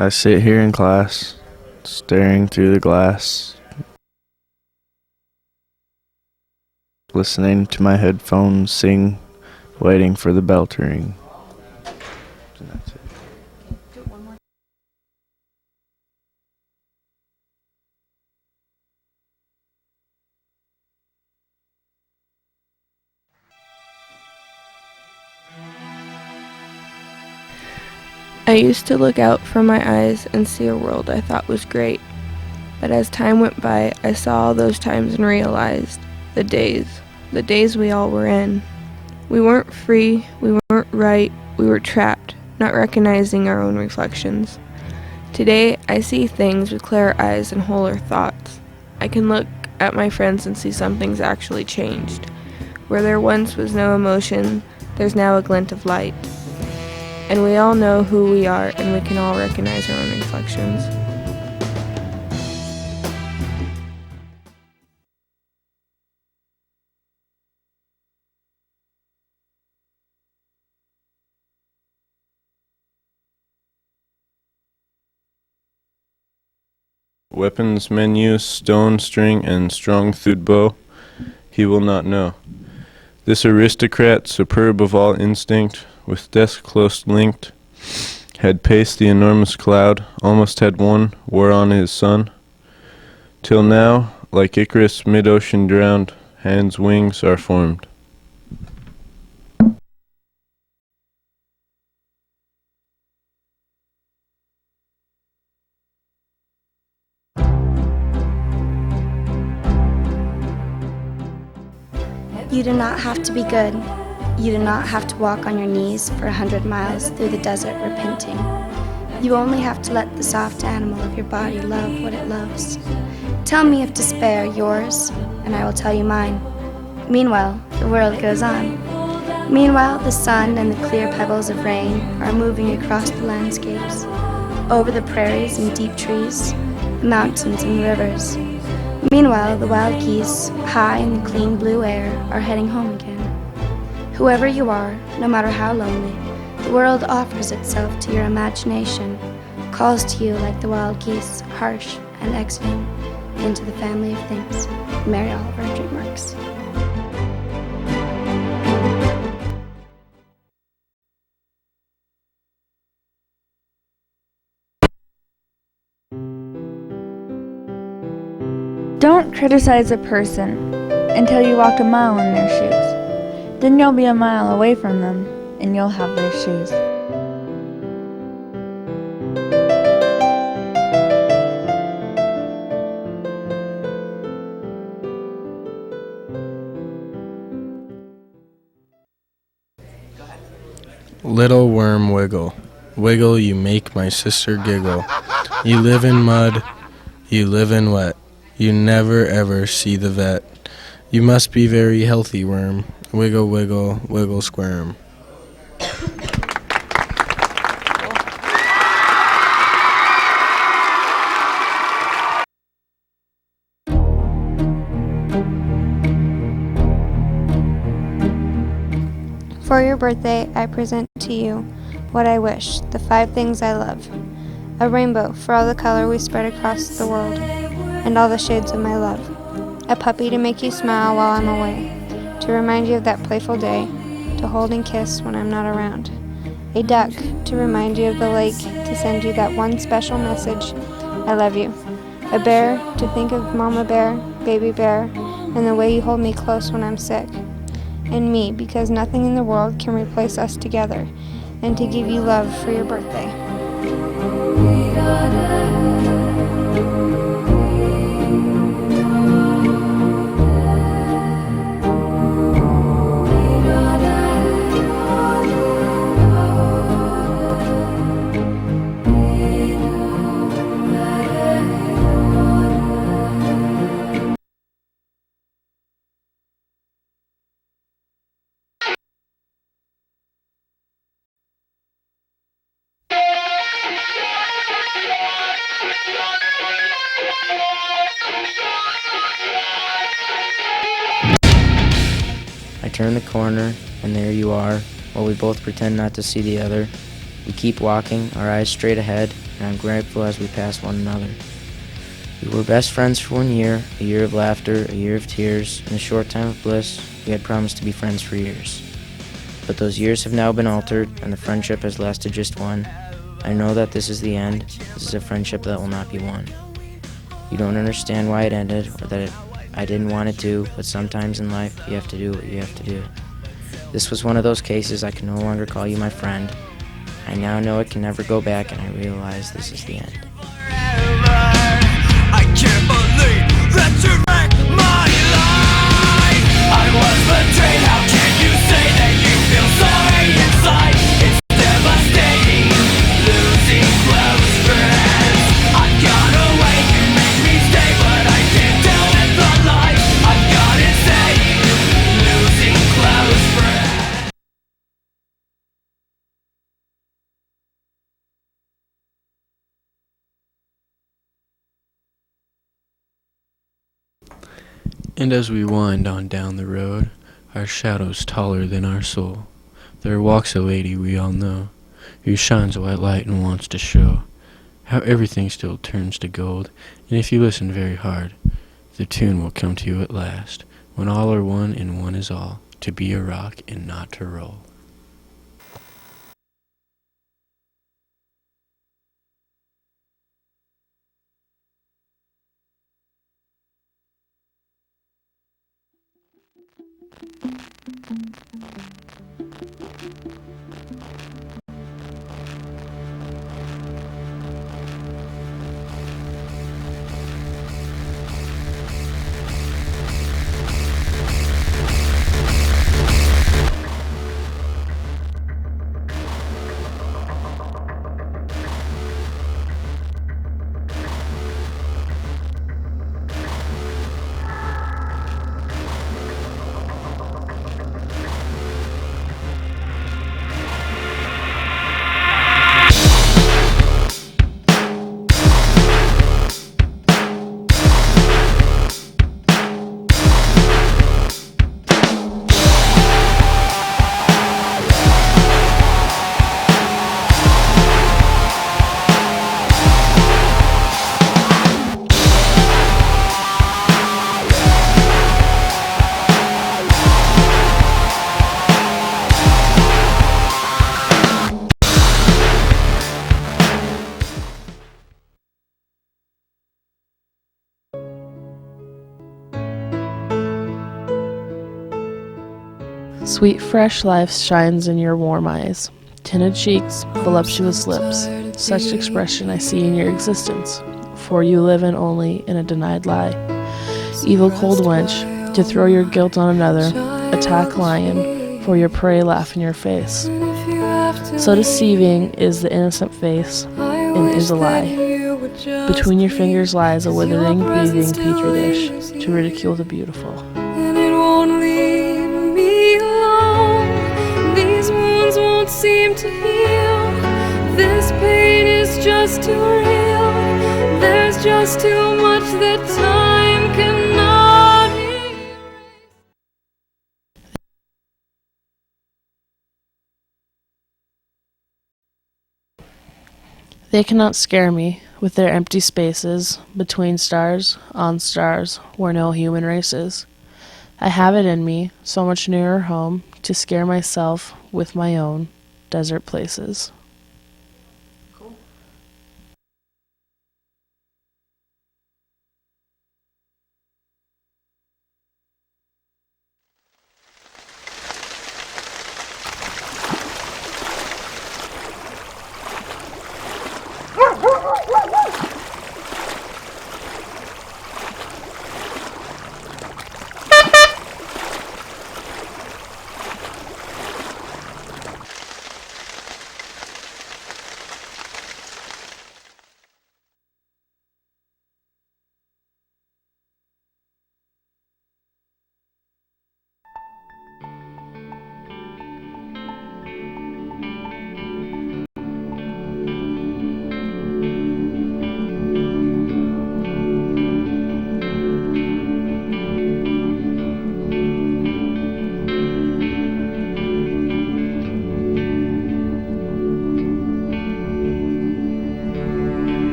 I sit here in class, staring through the glass, listening to my headphones sing, waiting for the bell to ring. And that's it. I used to look out from my eyes and see a world I thought was great. But as time went by, I saw all those times and realized the days we all were in. We weren't free, we weren't right, we were trapped, not recognizing our own reflections. Today, I see things with clearer eyes and wholer thoughts. I can look at my friends and see something's actually changed. Where there once was no emotion, there's now a glint of light. And we all know who we are, and we can all recognize our own reflections. Weapons menu, stone string, and strong thewed bow, he will not know. This aristocrat, superb of all instinct, with death close linked, had paced the enormous cloud, almost had won, war on his son. Till now, like Icarus mid-ocean drowned, hands' wings are formed. You do not have to be good. You do not have to walk on your knees for 100 miles through the desert repenting. You only have to let the soft animal of your body love what it loves. Tell me if despair yours, and I will tell you mine. Meanwhile, the world goes on. Meanwhile, the sun and the clear pebbles of rain are moving across the landscapes, over the prairies and deep trees, the mountains and rivers. Meanwhile, the wild geese, high in the clean blue air, are heading home again. Whoever you are, no matter how lonely, the world offers itself to your imagination, calls to you like the wild geese, harsh and exiting into the family of things. Mary Oliver, DreamWorks. Don't criticize a person until you walk a mile in their shoes. Then you'll be a mile away from them, and you'll have their shoes. Little worm wiggle, wiggle you make my sister giggle. You live in mud, you live in wet, you never ever see the vet. You must be very healthy, worm, wiggle wiggle, wiggle squirm. For your birthday, I present to you what I wish, the 5 things I love. A rainbow for all the color we spread across the world, and all the shades of my love. A puppy to make you smile while I'm away, to remind you of that playful day, to hold and kiss when I'm not around. A duck to remind you of the lake, to send you that one special message, I love you. A bear to think of Mama Bear, Baby Bear, and the way you hold me close when I'm sick. And me, because nothing in the world can replace us together, and to give you love for your birthday. I turn the corner, and there you are, while we both pretend not to see the other. We keep walking, our eyes straight ahead, and I'm grateful as we pass one another. We were best friends for 1 year, a year of laughter, a year of tears, and a short time of bliss. We had promised to be friends for years. But those years have now been altered, and the friendship has lasted just one. I know that this is the end. This is a friendship that will not be won. You don't understand why it ended, or that I didn't want it to, but sometimes in life, you have to do what you have to do. This was one of those cases I can no longer call you my friend. I now know it can never go back, and I realize this is the end. I can't believe that you wrecked my life. I was betrayed, how can you say that you feel sorry inside? It's devastating, losing close friends. I've gone away, you make me stay, but I can't deal with the life. I've got insane, losing close friends. And as we wind on down the road, our shadows taller than our soul, there walks a lady we all know, who shines a white light and wants to show how everything still turns to gold, and if you listen very hard, the tune will come to you at last, when all are one and one is all, to be a rock and not to roll. Sweet fresh life shines in your warm eyes, tinted cheeks, voluptuous lips, such expression I see in your existence, for you live in only in a denied lie. Evil cold wench, to throw your guilt on another, attack lion, for your prey laugh in your face. So deceiving is the innocent face, and is a lie. Between your fingers lies a withering, breathing petri dish, to ridicule the beautiful. And it won't leave me alone. These wounds won't seem to heal. This pain is just too real. There's just too much that time cannot erase. They cannot scare me with their empty spaces between stars, on stars, where no human race is. I have it in me, so much nearer home, to scare myself with my own desert places.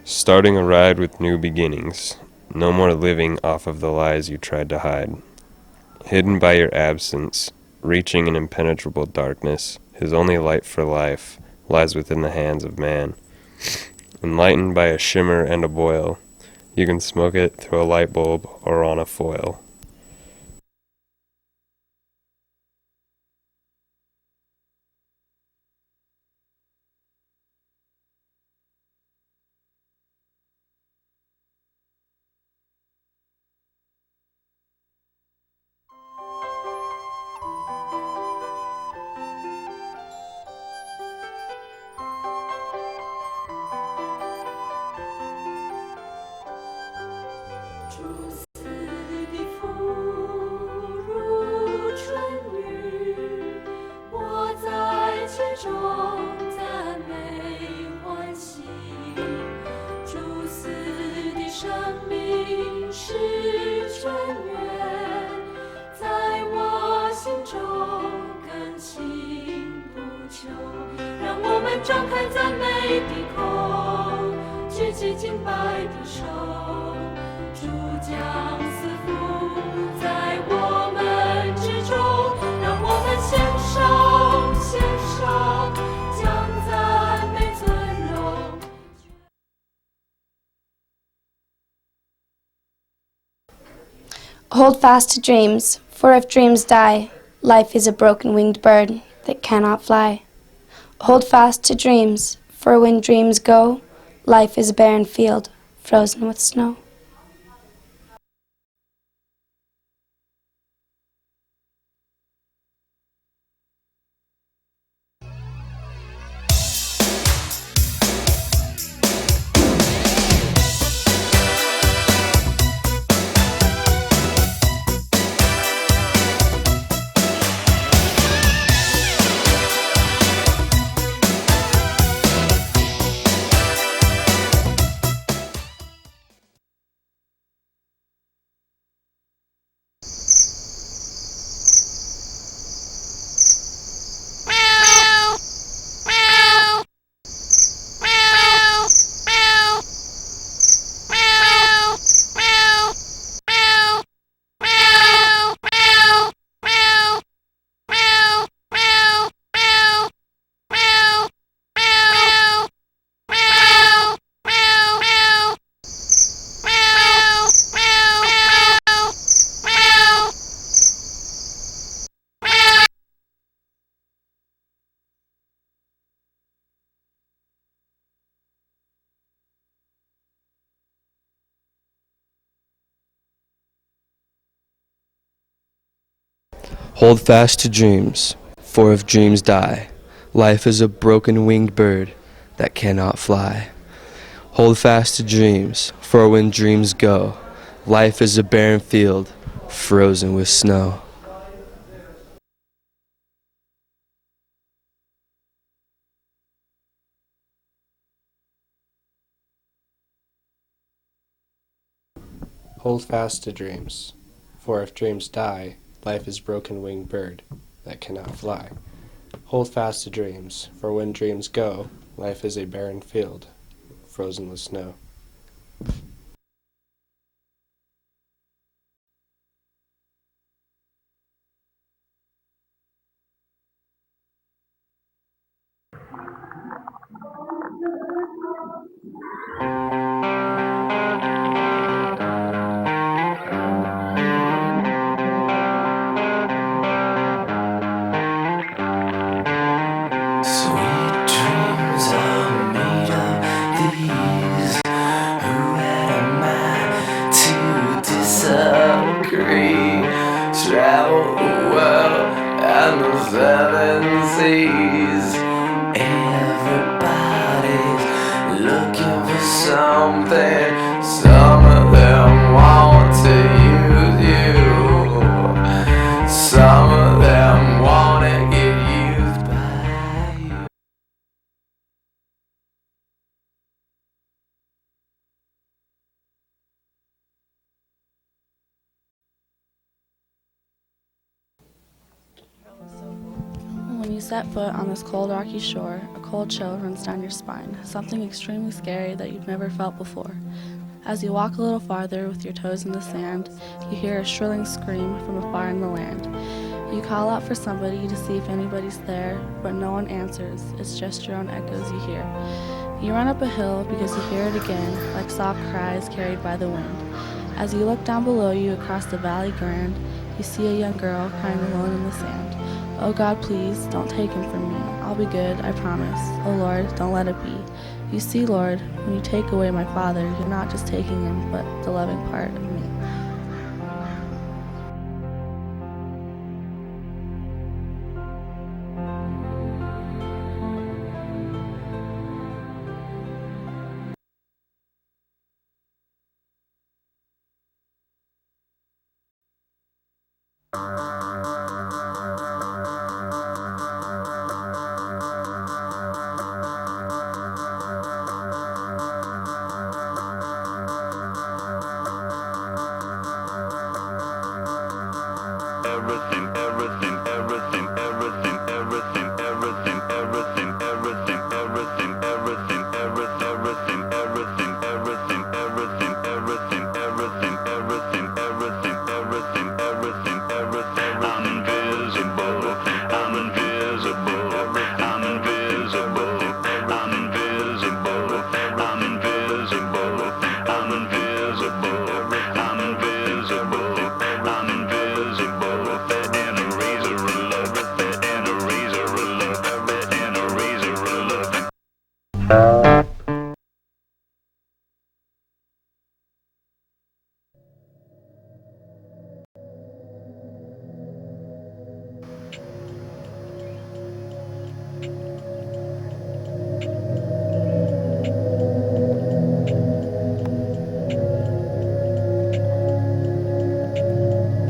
Starting a ride with new beginnings. No more living off of the lies you tried to hide. Hidden by your absence, reaching an impenetrable darkness, his only light for life lies within the hands of man. Enlightened by a shimmer and a boil, you can smoke it through a light bulb or on a foil.张开赞美的口，举起敬拜的手，主将赐福在我们之中，让我们献上，将赞美尊荣。Hold fast to dreams, for if dreams die, life is a broken-winged bird that cannot fly. Hold fast to dreams, for when dreams go, life is a barren field, frozen with snow. Hold fast to dreams, for if dreams die, life is a broken-winged bird that cannot fly. Hold fast to dreams, for when dreams go, life is a barren field, frozen with snow. Hold fast to dreams, for if dreams die, life is broken-winged bird that cannot fly. Hold fast to dreams, for when dreams go, life is a barren field, frozen with snow. Travel the world and the seven seas. Everybody's looking for something. Some of them want to use you. Some of them want to get used by you. When you you set foot on this cold, rocky shore, a cold chill runs down your spine, something extremely scary that you've never felt before. As you walk a little farther with your toes in the sand, you hear a shrilling scream from afar in the land. You call out for somebody to see if anybody's there, but no one answers. It's just your own echoes you hear. You run up a hill because you hear it again, like soft cries carried by the wind. As you look down below you across the valley grand, you see a young girl crying alone in the sand. Oh God, please, don't take him from me. I'll be good, I promise. Oh Lord, don't let it be. You see, Lord, when you take away my father, you're not just taking him, but the loving part of me.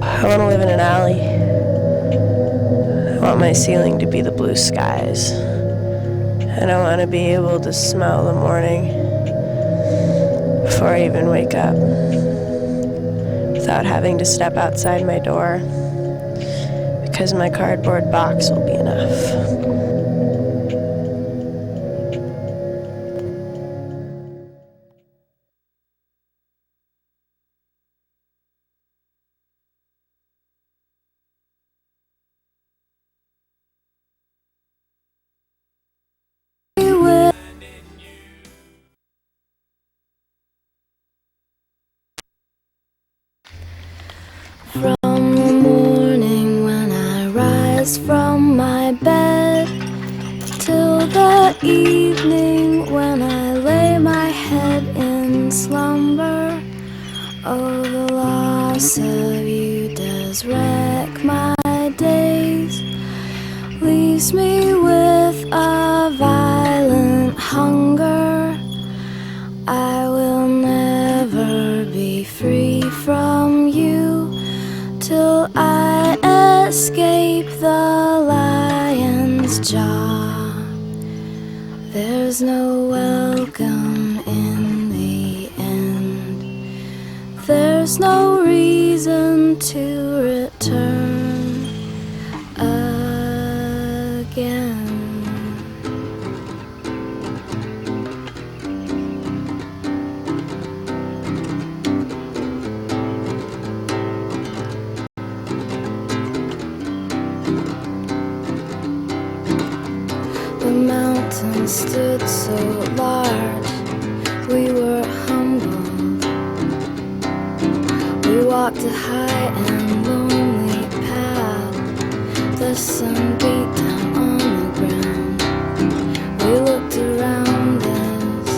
I want to live in an alley. I want my ceiling to be the blue skies. And I want to be able to smell the morning before I even wake up, without having to step outside my door, because my cardboard box will be enough. From the morning when I rise from my bed till the evening when I lay my head in slumber, oh, the loss of you does wreck my days, leaves me with a violent hunger. I will never be free from you till I escape the lion's jaw. There's no welcome in the end. There's no reason to return again. The mountain stood so large, we were humbled. We walked a high and lonely path. The sun beat down on the ground. We looked around us.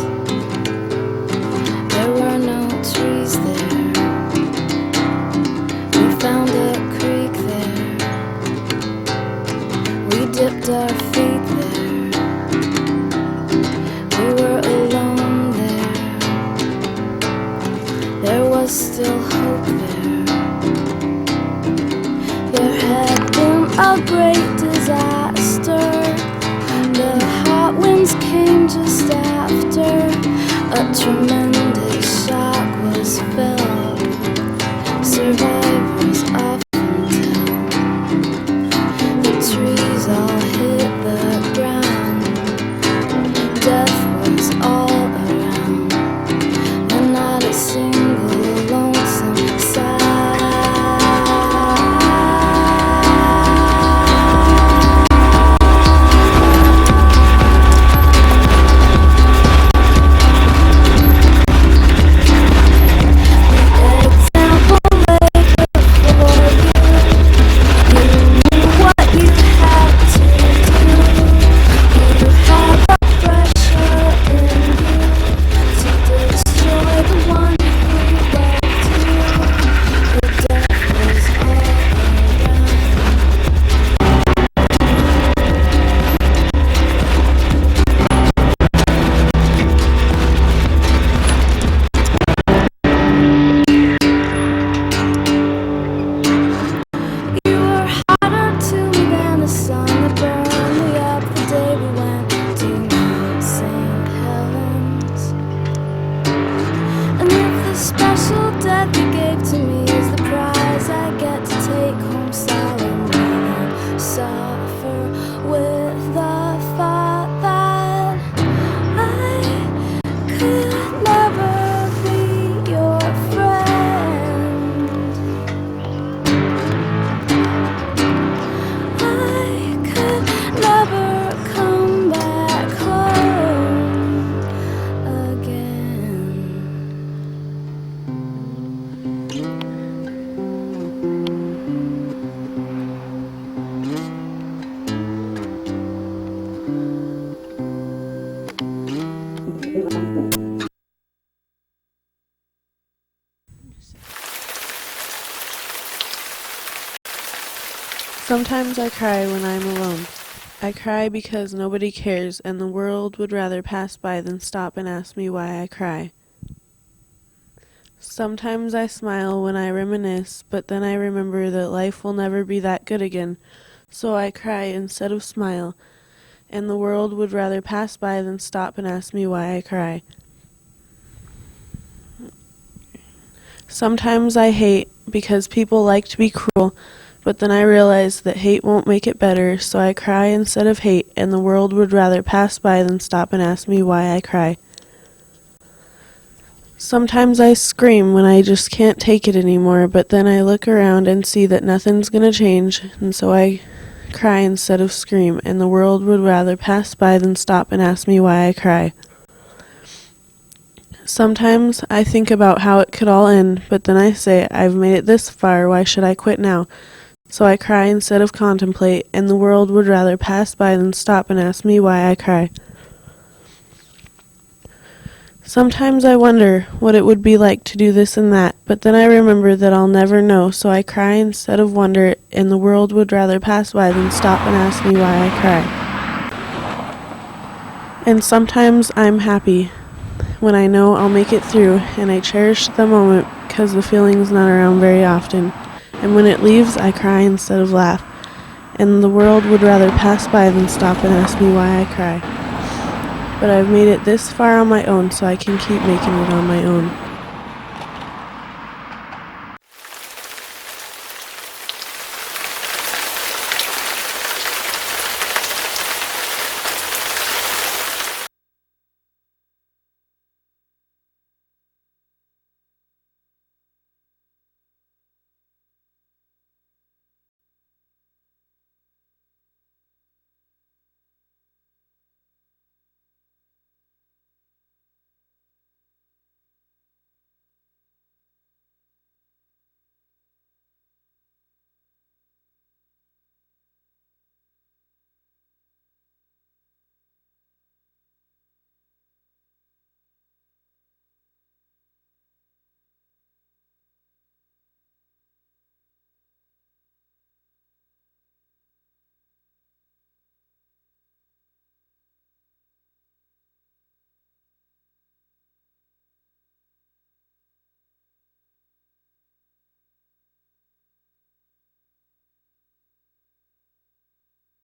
There were no trees there. We found a creek there. We dipped our feet there. We were alone there. There was still hope there. There had been a great disaster. The hot winds came just after. A tremendous shock was felt. Survivors often tell. The trees all hit This special debt you gave to me is the prize I get to take home solemnly and suffer with the thought that I could never be your friend. I could never come back home again. Sometimes I cry when I'm alone. I cry because nobody cares and the world would rather pass by than stop and ask me why I cry. Sometimes I smile when I reminisce, but then I remember that life will never be that good again, so I cry instead of smile, and the world would rather pass by than stop and ask me why I cry. Sometimes I hate because people like to be cruel, but then I realize that hate won't make it better, so I cry instead of hate, and the world would rather pass by than stop and ask me why I cry. Sometimes I scream when I just can't take it anymore, but then I look around and see that nothing's gonna change, and so I cry instead of scream, and the world would rather pass by than stop and ask me why I cry. Sometimes I think about how it could all end, but then I say, I've made it this far, why should I quit now? So I cry instead of contemplate, and the world would rather pass by than stop and ask me why I cry. Sometimes I wonder what it would be like to do this and that, but then I remember that I'll never know, so I cry instead of wonder, and the world would rather pass by than stop and ask me why I cry. And sometimes I'm happy when I know I'll make it through, and I cherish the moment because the feeling's not around very often. And when it leaves, I cry instead of laugh, and the world would rather pass by than stop and ask me why I cry. But I've made it this far on my own, so I can keep making it on my own.